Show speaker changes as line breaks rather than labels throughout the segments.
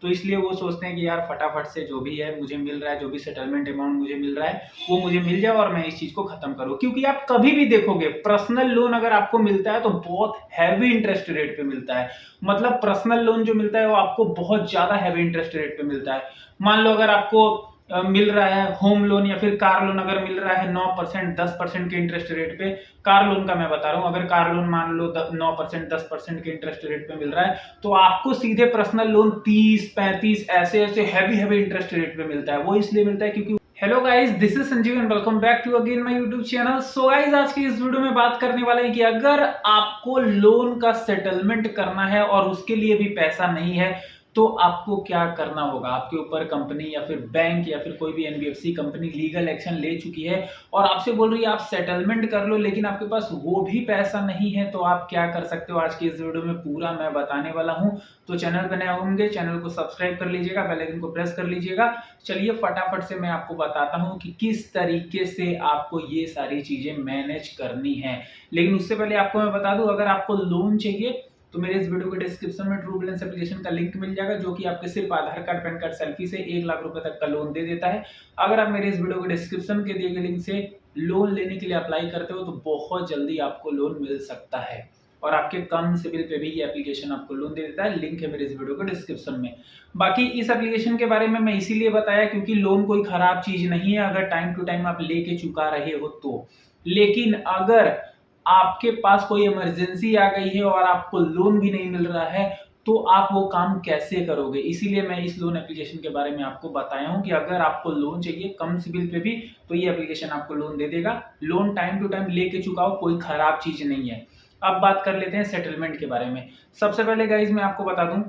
तो इसलिए वो सोचते हैं कि यार फटाफट से जो भी है मुझे मिल रहा है, जो भी सेटलमेंट अमाउंट मुझे मिल रहा है वो मुझे मिल जाए और मैं इस चीज को खत्म करूँ। क्योंकि आप कभी भी देखोगे पर्सनल लोन अगर आपको मिलता है तो बहुत हैवी इंटरेस्ट रेट पे मिलता है। मतलब पर्सनल लोन जो मिलता है वो आपको बहुत ज्यादा हैवी इंटरेस्ट रेट पे मिलता है। मान लो अगर आपको मिल रहा है होम लोन या फिर कार लोन अगर मिल रहा है 9% 10% के इंटरेस्ट रेट पे, कार लोन का मैं बता रहा हूं, अगर कार लोन मान लो 9% 10% के इंटरेस्ट रेट पे मिल रहा है तो आपको सीधे पर्सनल लोन 30 35 ऐसे ऐसे हैवी हैवी इंटरेस्ट रेट पे मिलता है। वो इसलिए मिलता है क्योंकि hello guys, this is Sanjeev and welcome back to again my YouTube channel. So guys, आज की इस वीडियो में बात करने वाले हैं कि अगर आपको लोन का सेटलमेंट करना है और उसके लिए भी पैसा नहीं है तो आपको क्या करना होगा। आपके ऊपर कंपनी या फिर बैंक या फिर कोई भी एनबीएफसी कंपनी लीगल एक्शन ले चुकी है और आपसे बोल रही है आप सेटलमेंट कर लो, लेकिन आपके पास वो भी पैसा नहीं है तो आप क्या कर सकते हो। आज की इस वीडियो में पूरा मैं बताने वाला हूं। तो चैनल पर नए होंगे, चैनल को सब्सक्राइब कर लीजिएगा, बेल आइकन को प्रेस कर लीजिएगा। चलिए फटाफट से मैं आपको बताता हूं कि किस तरीके से आपको ये सारी चीजें मैनेज करनी है। लेकिन उससे पहले आपको मैं बता दूं, अगर आपको लोन चाहिए तो मेरे इस वीडियो के डिस्क्रिप्शन में ट्रू बैलेंस एप्लीकेशन का लिंक मिल जाएगा, जो कि आपके सिर्फ आधार कार्ड पैन कार्ड सेल्फी से 1 लाख रुपए तक का लोन दे देता है। अगर आप मेरे इस वीडियो के डिस्क्रिप्शन के दिए गए लिंक से लोन लेने के लिए अप्लाई करते हो तो बहुत जल्दी आपको लोन मिल सकता है और आपके कम सिविल पे भी ये एप्लीकेशन आपको लोन दे देता है। लिंक है मेरे इस वीडियो के डिस्क्रिप्शन में। बाकी इस एप्लीकेशन के बारे में मैं इसीलिए बताया क्योंकि लोन कोई खराब चीज नहीं है अगर टाइम टू टाइम आप लेके चुका रहे हो तो। लेकिन अगर आपके पास कोई इमरजेंसी आ गई है और आपको लोन भी नहीं मिल रहा है तो आप वो काम कैसे करोगे। इसीलिए मैं इस लोन एप्लीकेशन के बारे में आपको बताया हूं कि अगर आपको लोन चाहिए कम सिबिल पे भी तो ये एप्लीकेशन आपको लोन दे देगा। लोन टाइम टू टाइम लेके चुकाओ, कोई खराब चीज नहीं है। अब बात कर लेते हैं सेटलमेंट के बारे में। सबसे पहले गाइज मैं आपको बता दूं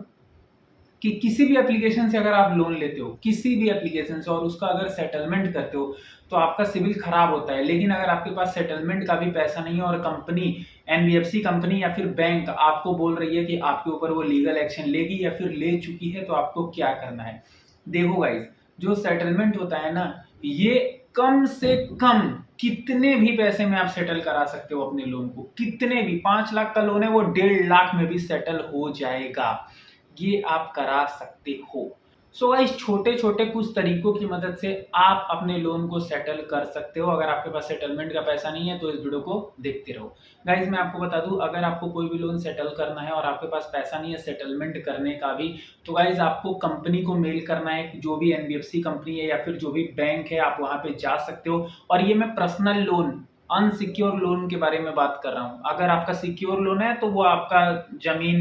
कि किसी भी एप्लीकेशन से अगर आप लोन लेते हो, किसी भी एप्लीकेशन से, और उसका अगर सेटलमेंट करते हो तो आपका सिविल खराब होता है। लेकिन अगर आपके पास सेटलमेंट का भी पैसा नहीं है और कंपनी एनबीएफसी कंपनी या फिर बैंक आपको बोल रही है कि आपके ऊपर वो लीगल एक्शन लेगी या फिर ले चुकी है तो आपको क्या करना है। देखो गाइज, जो सेटलमेंट होता है ना, ये कम से कम कितने भी पैसे में आप सेटल करा सकते हो अपने लोन को। कितने भी, 5 लाख का लोन है वो 1.5 लाख में भी सेटल हो जाएगा। ये आप करा सकते हो। सो गाइस, छोटे छोटे कुछ तरीकों की मदद से आप अपने लोन को सेटल कर सकते हो। अगर आपके पास सेटलमेंट का पैसा नहीं है तो इस वीडियो को देखते रहो। गाइस मैं आपको बता दूं, अगर आपको कोई भी लोन सेटल करना है और आपके पास पैसा नहीं है सेटलमेंट करने का भी, तो गाइस आपको कंपनी को मेल करना है। जो भी एनबीएफसी कंपनी है या फिर जो भी बैंक है आप वहां पे जा सकते हो। और ये मैं पर्सनल लोन, अनसिक्योर लोन के बारे में बात कर रहा हूँ। अगर आपका सिक्योर लोन है तो वो आपका जमीन,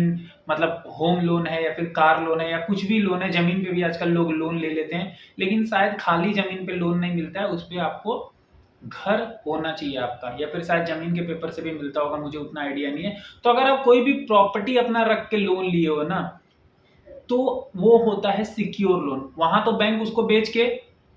मतलब होम लोन है या फिर कार लोन है या कुछ भी लोन है, जमीन पे भी आजकल लोग लोन ले लेते हैं। लेकिन शायद खाली जमीन पे लोन नहीं मिलता है, उस पर आपको घर होना चाहिए आपका, या फिर शायद जमीन के पेपर से भी मिलता होगा, मुझे उतना आइडिया नहीं है। तो अगर आप कोई भी प्रॉपर्टी अपना रख के लोन लिए हो ना तो वो होता है सिक्योर लोन। वहां तो बैंक उसको बेच के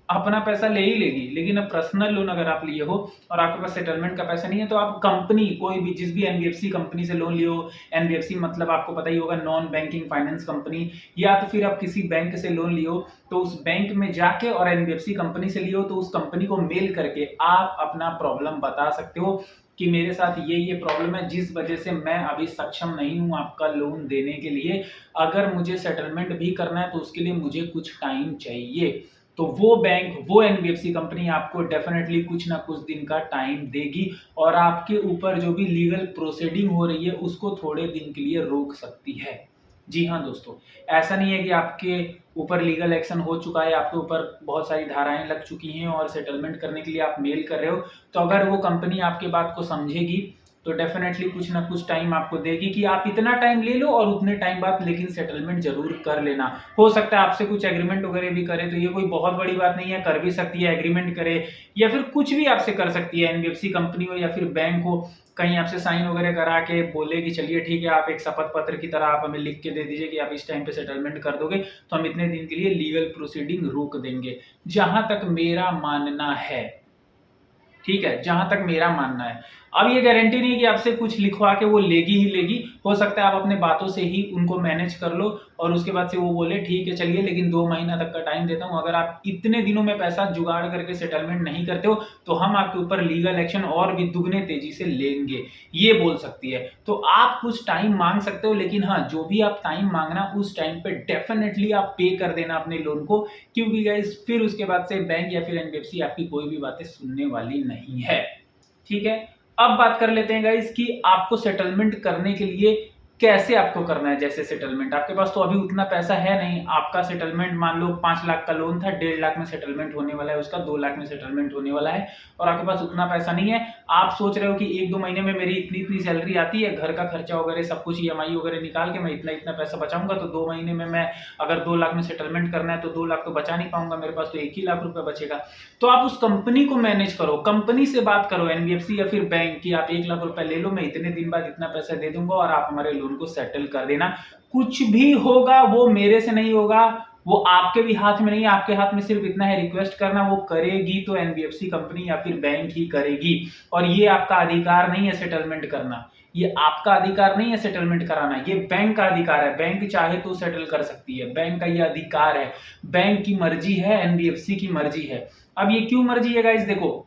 अपना पैसा ले ही लेगी। लेकिन अब पर्सनल लोन अगर आप लिए हो और आपके पास सेटलमेंट का पैसा नहीं है तो आप कंपनी, कोई भी, जिस भी एनबीएफसी कंपनी से लोन लियो, एनबीएफसी मतलब आपको पता ही होगा नॉन बैंकिंग फाइनेंस कंपनी, या तो फिर आप किसी बैंक से लोन लियो तो उस बैंक में जाके, और एनबीएफसी कंपनी से लियो तो उस कंपनी को मेल करके आप अपना प्रॉब्लम बता सकते हो कि मेरे साथ ये प्रॉब्लम है जिस वजह से मैं अभी सक्षम नहीं हूं आपका लोन देने के लिए। अगर मुझे सेटलमेंट भी करना है तो उसके लिए मुझे कुछ टाइम चाहिए। तो वो बैंक, वो एनबीएफसी कंपनी आपको डेफिनेटली कुछ ना कुछ दिन का टाइम देगी और आपके ऊपर जो भी लीगल प्रोसीडिंग हो रही है उसको थोड़े दिन के लिए रोक सकती है। जी हाँ दोस्तों, ऐसा नहीं है कि आपके ऊपर लीगल एक्शन हो चुका है, आपके ऊपर बहुत सारी धाराएं लग चुकी हैं और सेटलमेंट करने के लिए आप मेल कर रहे हो। तो अगर वो कंपनी आपके बात को समझेगी तो डेफिनेटली कुछ ना कुछ टाइम आपको देगी कि आप इतना टाइम ले लो और उतने टाइम बाद लेकिन सेटलमेंट जरूर कर लेना। हो सकता है आपसे कुछ एग्रीमेंट वगैरह भी करे, तो ये कोई बहुत बड़ी बात नहीं है, कर भी सकती है, एग्रीमेंट करे या फिर कुछ भी आपसे कर सकती है। एनबीएफसी कंपनी हो या फिर बैंक हो, कहीं आपसे साइन वगैरह करा के बोले कि चलिए ठीक है, आप एक शपथ पत्र की तरह आप हमें लिख के दे दीजिए कि आप इस टाइम पे सेटलमेंट कर दोगे तो हम इतने दिन के लिए लीगल प्रोसीडिंग रोक देंगे। जहां तक मेरा मानना है, ठीक है, जहां तक मेरा मानना है, अब ये गारंटी नहीं कि आपसे कुछ लिखवा के वो लेगी ही लेगी, हो सकता है आप अपने बातों से ही उनको मैनेज कर लो और उसके बाद से वो बोले ठीक है चलिए लेकिन 2 महीना तक का टाइम देता हूँ, अगर आप इतने दिनों में पैसा जुगाड़ करके सेटलमेंट नहीं करते हो तो हम आपके ऊपर लीगल एक्शन और भी दुगने तेजी से लेंगे, ये बोल सकती है। तो आप कुछ टाइम मांग सकते हो, लेकिन हाँ जो भी आप टाइम मांगना उस टाइम पे डेफिनेटली आप पे कर देना अपने लोन को, क्योंकि गाइस फिर उसके बाद से बैंक या फिर एनबीएफसी आपकी कोई भी बातें सुनने वाली नहीं है। ठीक है, अब बात कर लेते हैं गाइस कि आपको सेटलमेंट करने के लिए कैसे आपको करना है। जैसे सेटलमेंट आपके पास तो अभी उतना पैसा है नहीं, आपका सेटलमेंट मान लो 5 लाख का लोन था, 1.5 लाख में सेटलमेंट होने वाला है उसका, 2 लाख में सेटलमेंट होने वाला है और आपके पास उतना पैसा नहीं है। आप सोच रहे हो कि 1-2 महीने में मेरी इतनी इतनी सैलरी आती है, घर का खर्चा वगैरह सब कुछ ईएमआई वगैरह निकाल के मैं इतना इतना पैसा बचाऊंगा, तो 2 महीने में मैं अगर 2 लाख में सेटलमेंट करना है तो 2 लाख तो बचा नहीं पाऊंगा, मेरे पास तो 1 ही लाख रुपए बचेगा। तो आप उस कंपनी को मैनेज करो, कंपनी से बात करो एनबीएफसी या फिर बैंक की, आप 1 लाख रुपए ले लो, मैं इतने दिन बाद इतना पैसा दे दूंगा और आप हमारे लोन को सेटल कर देना। कुछ भी होगा वो मेरे से नहीं होगा, वो आपके भी हाथ में नहीं है, आपके हाथ में सिर्फ इतना है रिक्वेस्ट करना, वो करेगी तो एनबीएफसी कंपनी या फिर बैंक ही करेगी। और ये आपका अधिकार नहीं है सेटलमेंट करना, ये आपका अधिकार नहीं है सेटलमेंट कराना, ये बैंक का अधिकार है। बैंक चाहे तो सेटल कर सकती है, बैंक का ये अधिकार है, बैंक की मर्जी है, एनबीएफसी की मर्जी है। अब ये क्यों मर्जी है गाइस, देखो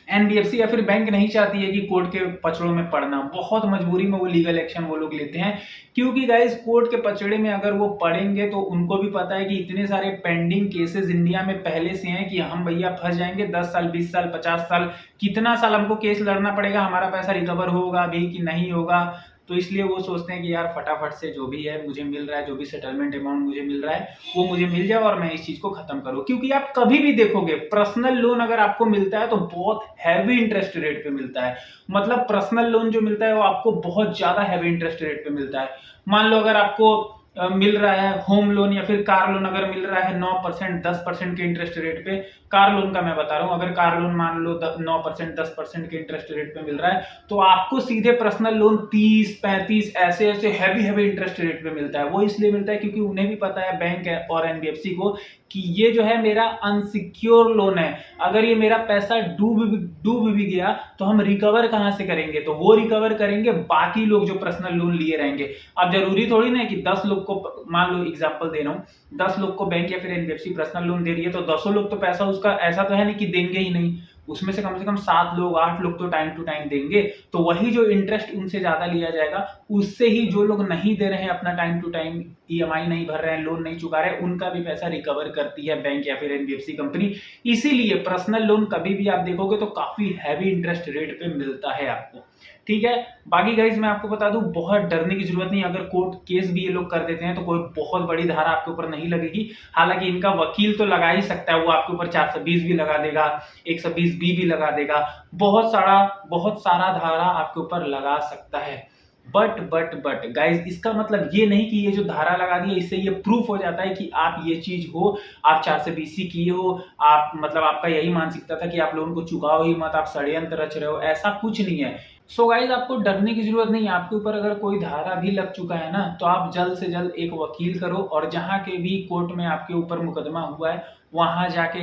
एनबीएफसी या फिर बैंक नहीं चाहती है कि कोर्ट के पचड़ों में पड़ना, बहुत मजबूरी में वो लीगल एक्शन वो लोग लेते हैं, क्योंकि गाइस कोर्ट के पचड़े में अगर वो पड़ेंगे तो उनको भी पता है कि इतने सारे पेंडिंग केसेस इंडिया में पहले से हैं कि हम भैया फंस जाएंगे 10 साल 20 साल 50 साल, कितना साल हमको केस लड़ना पड़ेगा, हमारा पैसा रिकवर होगा भी कि नहीं होगा। तो इसलिए वो सोचते हैं कि यार फटाफट से जो भी है मुझे मिल रहा है, जो भी सेटलमेंट अमाउंट मुझे मिल रहा है वो मुझे मिल जाए और मैं इस चीज को खत्म करूं। क्योंकि आप कभी भी देखोगे पर्सनल लोन अगर आपको मिलता है तो बहुत हैवी इंटरेस्ट रेट पे मिलता है, मतलब पर्सनल लोन जो मिलता है वो आपको बहुत ज्यादा हैवी इंटरेस्ट रेट पे मिलता है। मान लो अगर आपको मिल रहा है होम लोन या फिर कार लोन अगर मिल रहा है 9% 10% के इंटरेस्ट रेट पे, कार लोन का मैं बता रहा हूं, अगर कार लोन मान लो 9% 10% के इंटरेस्ट रेट पे मिल रहा है तो आपको सीधे पर्सनल लोन 30-35 ऐसे ऐसे हैवी इंटरेस्ट रेट पे मिलता है। वो इसलिए मिलता है क्योंकि उन्हें भी पता है बैंक और एनबीएफसी को कि ये जो है मेरा अनसिक्योर लोन है, अगर ये मेरा पैसा डूब भी गया तो हम रिकवर कहां से करेंगे, तो वो रिकवर करेंगे बाकी लोग जो पर्सनल लोन लिए रहेंगे। अब जरूरी थोड़ी ना है कि 10 लोग को, मान लो एग्जांपल दे रहा हूं, 10 लोग को बैंक या फिर एनबीएफसी पर्सनल लोन दे रही है तो 10 लोग तो पैसा उसका ऐसा तो है नहीं कि देंगे ही नहीं, उसमें से कम 7 लोग 8 लोग तो टाइम टू टाइम देंगे। तो वही जो इंटरेस्ट उनसे ज्यादा लिया जाएगा उससे ही जो लोग नहीं दे रहे हैं अपना टाइम टू टाइम, ईएमआई नहीं भर रहे हैं, लोन नहीं चुका रहे हैं, उनका भी पैसा रिकवर करती है बैंक या फिर एनबीएफसी कंपनी। इसीलिए पर्सनल लोन कभी भी आप देखोगे तो काफी हैवी इंटरेस्ट रेट पे मिलता है आपको। ठीक है, बाकी गाइज मैं आपको बता दूं बहुत डरने की जरूरत नहीं, अगर कोर्ट केस भी ये लोग कर देते हैं तो कोई बहुत बड़ी धारा आपके ऊपर नहीं लगेगी। हालांकि इनका वकील तो लगा ही सकता है, वो आपके ऊपर 420 भी लगा देगा, 120B भी लगा देगा, बहुत सारा धारा आपके ऊपर लगा सकता है। बट गाइज इसका मतलब ये नहीं कि ये जो धारा लगा दी है इससे ये प्रूफ हो जाता है कि आप ये चीज हो, आप 420 किए हो, आप मतलब आपका यही मानसिकता था कि आप लोगों को चुकाओ ही मत, आप षड्यंत्र रच रहे हो, ऐसा कुछ नहीं है। सो गाइज आपको डरने की जरूरत नहीं है, आपके ऊपर अगर कोई धारा भी लग चुका है ना तो आप जल्द से जल्द एक वकील करो और जहां के भी कोर्ट में आपके ऊपर मुकदमा हुआ है वहां जाके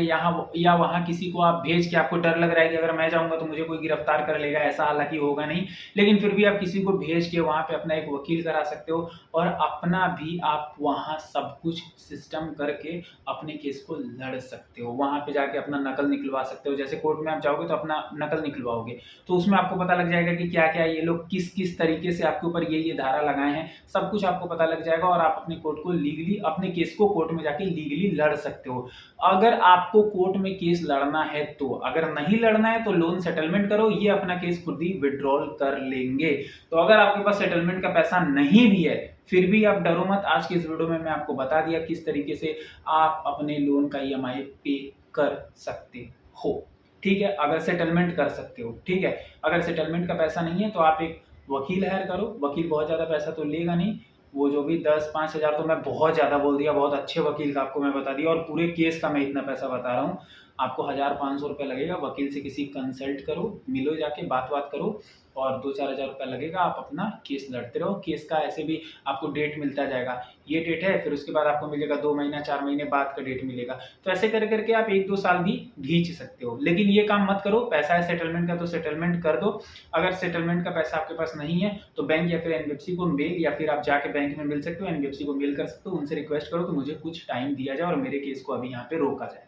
या वहां किसी को आप भेज के, आपको डर लग रहा है कि अगर मैं जाऊंगा तो मुझे कोई गिरफ्तार कर लेगा, ऐसा हालांकि होगा नहीं, लेकिन फिर भी आप किसी को भेज के वहां पे अपना एक वकील करा सकते हो और अपना भी आप वहां सब कुछ सिस्टम करके अपने केस को लड़ सकते हो। वहां पे जाके अपना नकल निकलवा सकते हो, जैसे कोर्ट में आप जाओगे तो अपना नकल निकलवाओगे तो उसमें आपको पता लग जाएगा कि क्या क्या ये लोग किस किस तरीके से आपके ऊपर ये धारा लगाए हैं, सब कुछ आपको पता लग जाएगा और आप अपने कोर्ट को लीगली, अपने केस को कोर्ट में जाके लीगली लड़ सकते हो। अगर आपको कोर्ट में केस लड़ना है तो, अगर नहीं लड़ना है तो लोन सेटलमेंट करो, ये अपना केस खुद ही विड्रॉल कर लेंगे। तो अगर आपके पास सेटलमेंट का पैसा नहीं भी है फिर भी आप डरो मत, आज की इस वीडियो में मैं आपको बता दिया किस तरीके से आप अपने लोन का ईएमआई पे कर सकते हो। ठीक है, अगर सेटलमेंट कर सकते हो, ठीक है, अगर सेटलमेंट का पैसा नहीं है तो आप एक वकील हायर करो, वकील बहुत ज्यादा पैसा तो लेगा नहीं, वो जो भी 10-5 हज़ार तो मैं बहुत ज़्यादा बोल दिया, बहुत अच्छे वकील का आपको मैं बता दिया और पूरे केस का मैं इतना पैसा बता रहा हूँ, आपको 1,000-500 लगेगा, वकील से किसी कंसल्ट करो, मिलो जाके बात करो और 2-4 हज़ार रुपये लगेगा, आप अपना केस लड़ते रहो। केस का ऐसे भी आपको डेट मिलता जाएगा, ये डेट है, फिर उसके बाद आपको मिलेगा 2 महीना 4 महीने बाद का डेट मिलेगा। तो ऐसे करके आप 1-2 साल भी खींच सकते हो। लेकिन ये काम मत करो, पैसा है सेटलमेंट का तो सेटलमेंट कर दो। अगर सेटलमेंट का पैसा आपके पास नहीं है तो बैंक या फिर एनबीएफसी को मेल, या फिर आप जाके बैंक में मिल सकते हो, एनबीएफसी को मेल कर सकते हो, उनसे रिक्वेस्ट करो कि मुझे कुछ टाइम दिया जाए और मेरे केस को अभी यहाँ पे रोका जाए।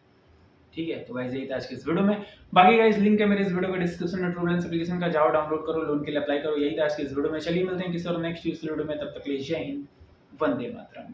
ठीक है, तो गाइस यही था आज के इस वीडियो में। बाकी गाइस लिंक है मेरे इस वीडियो के डिस्क्रिप्शन में, ट्रूलेंस एप्लीकेशन का, जाओ डाउनलोड करो, लोन के लिए अप्लाई करो। यही था आज के इस वीडियो में। चलिए मिलते हैं किसी और नेक्स्ट वीडियो में, तब तक के लिए जय हिंद, वंदे मातरम।